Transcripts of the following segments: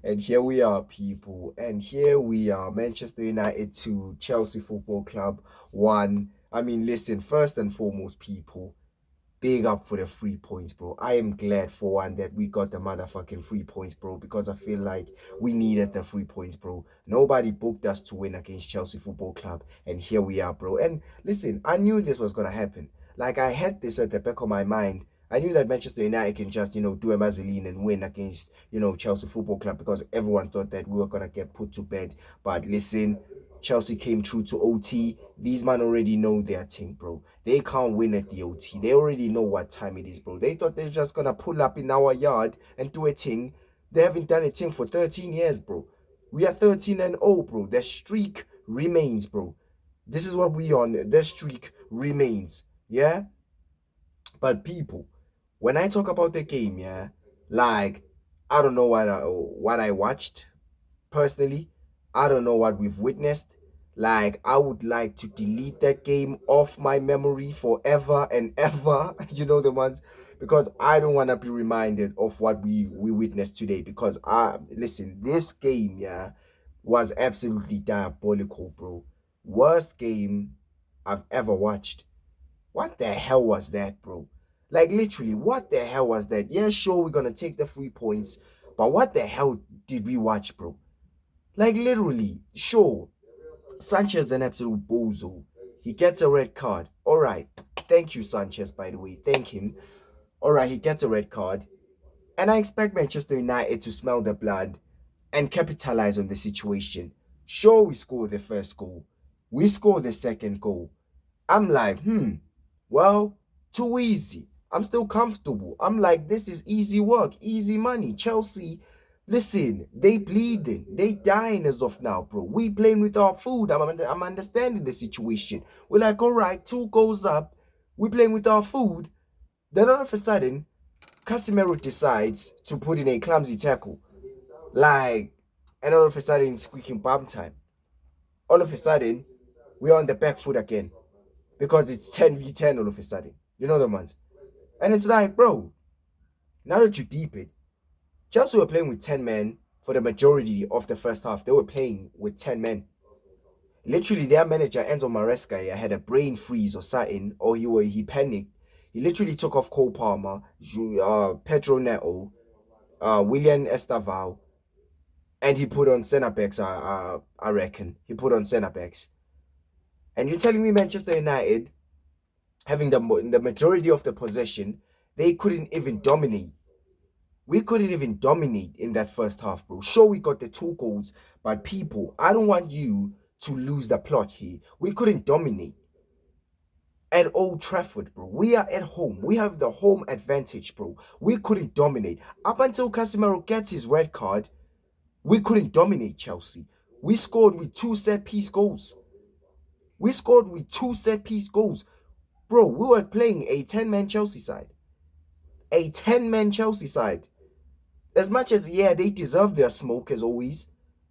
And here we are, people. And here we are, Manchester United 2, Chelsea Football Club 1. I mean, listen, first and foremost, people, big up for the 3 points, bro. I am glad for one that we got the motherfucking 3 points, bro, because I feel like we needed the 3 points, bro. Nobody booked us to win against Chelsea Football Club, and here we are, bro. And listen, I knew this was gonna happen. Like, I had this at the back of my mind. I knew that Manchester United can just, do a Mazzoline and win against, Chelsea Football Club because everyone thought that we were gonna get put to bed. But listen, Chelsea came through to OT. These men already know their thing, bro. They can't win at the OT. They already know what time it is, bro. They thought they're just gonna pull up in our yard and do a thing. They haven't done a thing for 13 years, bro. We are 13 and 0, bro. The streak remains, bro. This is what we on. The streak remains. Yeah? But people, when I talk about the game, yeah, like I don't know what I watched personally. I don't know what we've witnessed. Like, I would like to delete that game off my memory forever and ever. You know the ones, because I don't want to be reminded of what we witnessed today. Because listen, this game, yeah, was absolutely diabolical, bro. Worst game I've ever watched. What the hell was that, bro? Like, literally, what the hell was that? Yeah, sure, we're gonna take the 3 points, but what the hell did we watch, bro? Like, literally, sure, Sanchez is an absolute bozo. He gets a red card. All right. Thank you, Sanchez, by the way. Thank him. All right, he gets a red card. And I expect Manchester United to smell the blood and capitalize on the situation. Sure, we scored the first goal. We scored the second goal. I'm like, well, too easy. I'm still comfortable. I'm like, this is easy work, easy money. Chelsea, listen, they bleeding. They dying as of now, bro. We playing with our food. I'm understanding the situation. We're like, all right, 2 goals up. We playing with our food. Then all of a sudden, Casemiro decides to put in a clumsy tackle. Like, and all of a sudden, squeaking bum time. All of a sudden, we're on the back foot again because it's 10v10 all of a sudden. You know the ones. And it's like, bro, now that you deep it, Chelsea were playing with 10 men for the majority of the first half. They were playing with 10 men. Literally, their manager, Enzo Maresca, had a brain freeze or something, or he panicked. He literally took off Cole Palmer, Pedro Neto, William Estaval, and he put on centre backs, I reckon. He put on centre backs. And you're telling me Manchester United, having the majority of the possession, they couldn't even dominate. We couldn't even dominate in that first half, bro. Sure, we got the 2 goals, but people, I don't want you to lose the plot here. We couldn't dominate at Old Trafford, bro. We are at home. We have the home advantage, bro. We couldn't dominate. Up until Casemiro gets his red card, we couldn't dominate Chelsea. We scored with 2 set-piece goals. We scored with 2 set-piece goals. Bro, we were playing a 10-man Chelsea side. A 10-man Chelsea side. As much as, yeah, they deserve their smoke as always.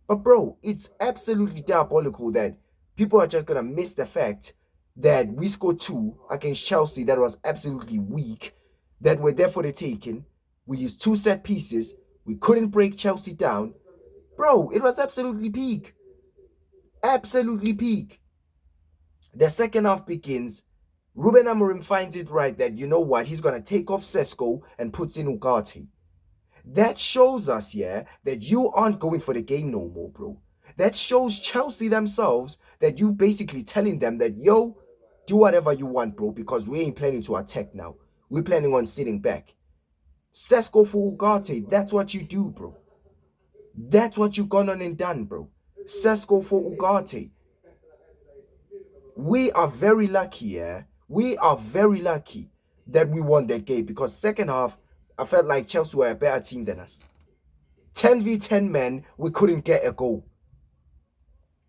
But, bro, it's absolutely diabolical that people are just going to miss the fact that we scored 2 against Chelsea that was absolutely weak, that were there for the taking. We used 2 set-pieces. We couldn't break Chelsea down. Bro, it was absolutely peak. Absolutely peak. The second half begins. Ruben Amorim finds it right that, you know what, he's going to take off Sesko and puts in Ugarte. That shows us, yeah, that you aren't going for the game no more, bro. That shows Chelsea themselves that you basically telling them that, yo, do whatever you want, bro, because we ain't planning to attack now. We're planning on sitting back. Sesko for Ugarte, that's what you do, bro. That's what you gone on and done, bro. Sesko for Ugarte. We are very lucky, yeah. We are very lucky that we won that game because second half, I felt like Chelsea were a better team than us. 10v10 men, we couldn't get a goal.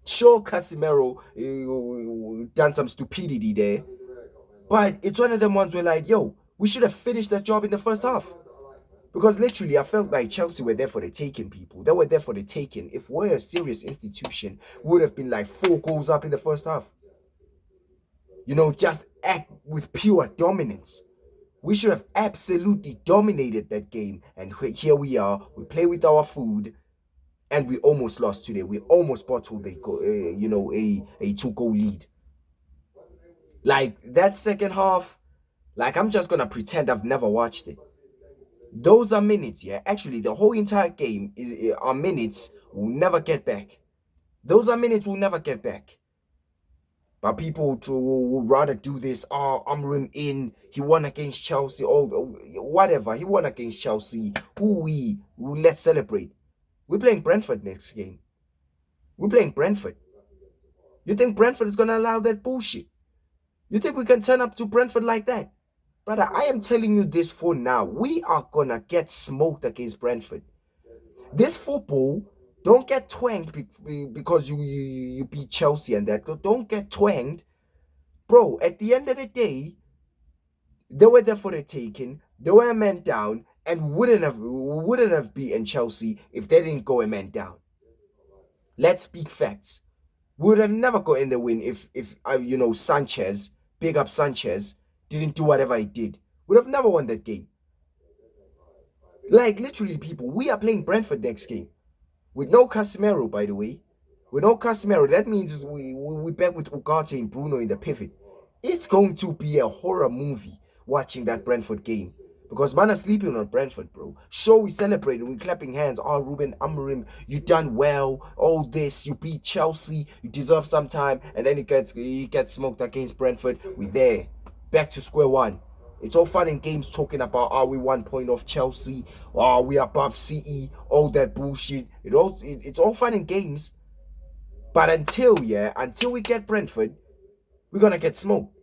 Sure, Casemiro done some stupidity there, but it's one of them ones where like, yo, we should have finished that job in the first half. Because literally, I felt like Chelsea were there for the taking, people. They were there for the taking. If we're a serious institution, we would have been like 4 goals up in the first half. You know, just act with pure dominance. We should have absolutely dominated that game. And here we are. We play with our food, and we almost lost today. We almost bottled a 2-goal lead. Like that second half, like I'm just gonna pretend I've never watched it. Those are minutes, yeah. Actually, the whole entire game are minutes we'll never get back. Those are minutes we'll never get back. But people would rather do this. Oh, Amrim in. He won against Chelsea. Oh, whatever. He won against Chelsea. Let's celebrate. We're playing Brentford next game. We're playing Brentford. You think Brentford is going to allow that bullshit? You think we can turn up to Brentford like that? Brother, I am telling you this for now. We are going to get smoked against Brentford. This football, don't get twanged because you beat Chelsea and that. Don't get twanged. Bro, at the end of the day, they were there for the taking. They were a man down and wouldn't have beaten Chelsea if they didn't go a man down. Let's speak facts. We would have never gotten the win if Sanchez, big up Sanchez, didn't do whatever he did. Would have never won that game. Like literally, people, we are playing Brentford next game with no Casemiro, by the way. With no Casemiro, that means we back with Ugarte and Bruno in the pivot. It's going to be a horror movie watching that Brentford game. Because man are sleeping on Brentford, bro. Sure, we celebrating, we clapping hands. Oh, Ruben Amorim, you done well. All this, you beat Chelsea, you deserve some time. And then he gets smoked against Brentford. We there, back to square one. It's all fun and games talking about are we 1 point off Chelsea, are we above CE, all that bullshit. It's all fun and games. But until we get Brentford, we're gonna get smoked.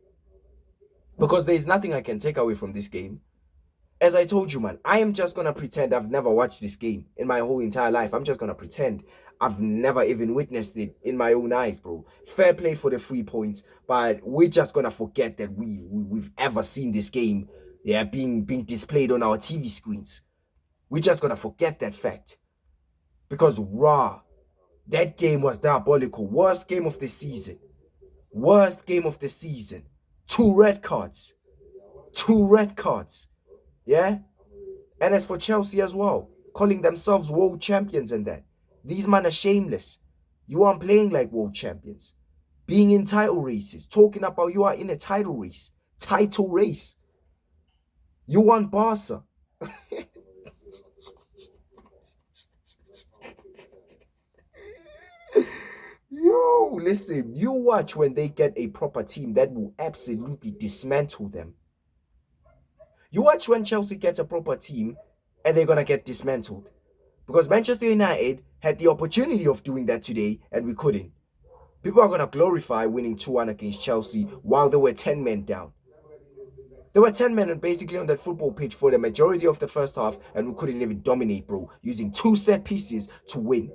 Because there's nothing I can take away from this game. As I told you, man, I am just gonna pretend I've never watched this game in my whole entire life. I'm just gonna pretend I've never even witnessed it in my own eyes, bro. Fair play for the 3 points, but we're just gonna forget that we've ever seen this game, being displayed on our TV screens. We're just gonna forget that fact. Because that game was diabolical. Worst game of the season. Worst game of the season. 2 red cards. 2 red cards. Yeah? And as for Chelsea as well, calling themselves world champions and that. These men are shameless. You aren't playing like world champions. Being in title races. Talking about you are in a title race. Title race. You want Barca. Yo, listen, you watch when they get a proper team that will absolutely dismantle them. You watch when Chelsea gets a proper team and they're going to get dismantled. Because Manchester United had the opportunity of doing that today and we couldn't. People are going to glorify winning 2-1 against Chelsea while they were 10 men down. There were 10 men basically on that football pitch for the majority of the first half and we couldn't even dominate, bro. Using 2 set pieces to win.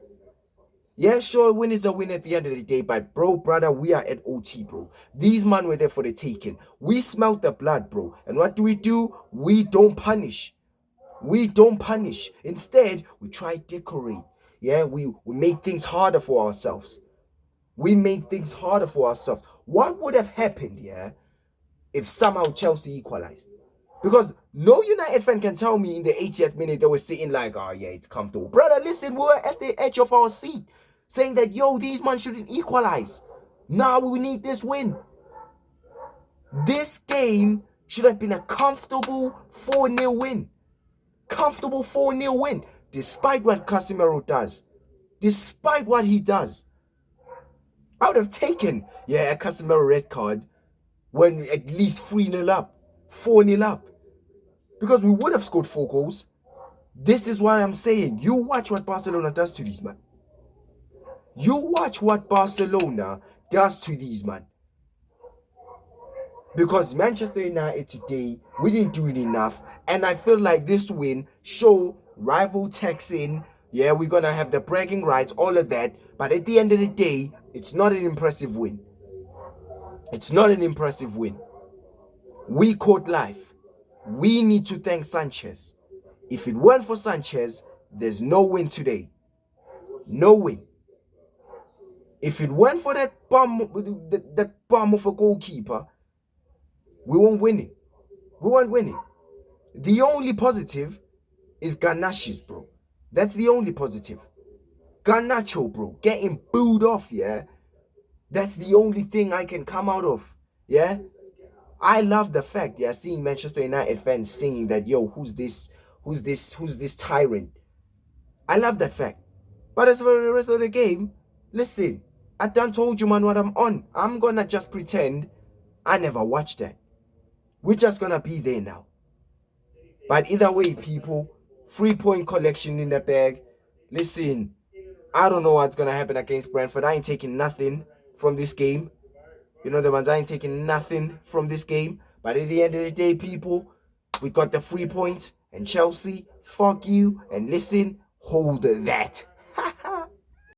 Yeah, sure, win is a win at the end of the day, but brother, we are at OT, bro. These men were there for the taking. We smelt the blood, bro. And what do? We don't punish. We don't punish. Instead, we try to decorate. Yeah, we make things harder for ourselves. We make things harder for ourselves. What would have happened, if somehow Chelsea equalized? Because no United fan can tell me in the 80th minute they were sitting like, oh yeah, it's comfortable. Brother, listen, we were at the edge of our seat saying that, yo, these men shouldn't equalize. Now we need this win. This game should have been a comfortable 4-0 win. Comfortable 4-0 win. Despite what Casemiro does. Despite what he does. I would have taken, a Casemiro red card when at least 3-0 up. 4-0 up. Because we would have scored 4 goals. This is what I'm saying. You watch what Barcelona does to these men. You watch what Barcelona does to these men. Because Manchester United today, we didn't do it enough. And I feel like this win show rival texting. Yeah, we're going to have the bragging rights, all of that. But at the end of the day, it's not an impressive win. It's not an impressive win. We caught life. We need to thank Sanchez. If it weren't for Sanchez, there's no win today. No win. If it weren't for that bomb of a goalkeeper, we won't win it. We won't win it. The only positive is Ganaches, bro. That's the only positive. Garnacho, bro, getting booed off, yeah? That's the only thing I can come out of, yeah? I love the fact, yeah, seeing Manchester United fans singing that, yo, who's this? Who's this tyrant? I love that fact. But as for the rest of the game, listen, I done told you, man, what I'm on. I'm gonna just pretend I never watched that. We're just gonna be there now. But either way, people, 3-point collection in the bag. Listen, I don't know what's gonna happen against Brentford. I ain't taking nothing from this game. You know the ones, I ain't taking nothing from this game. But at the end of the day, people, we got the 3 points. And Chelsea, fuck you. And listen, hold that.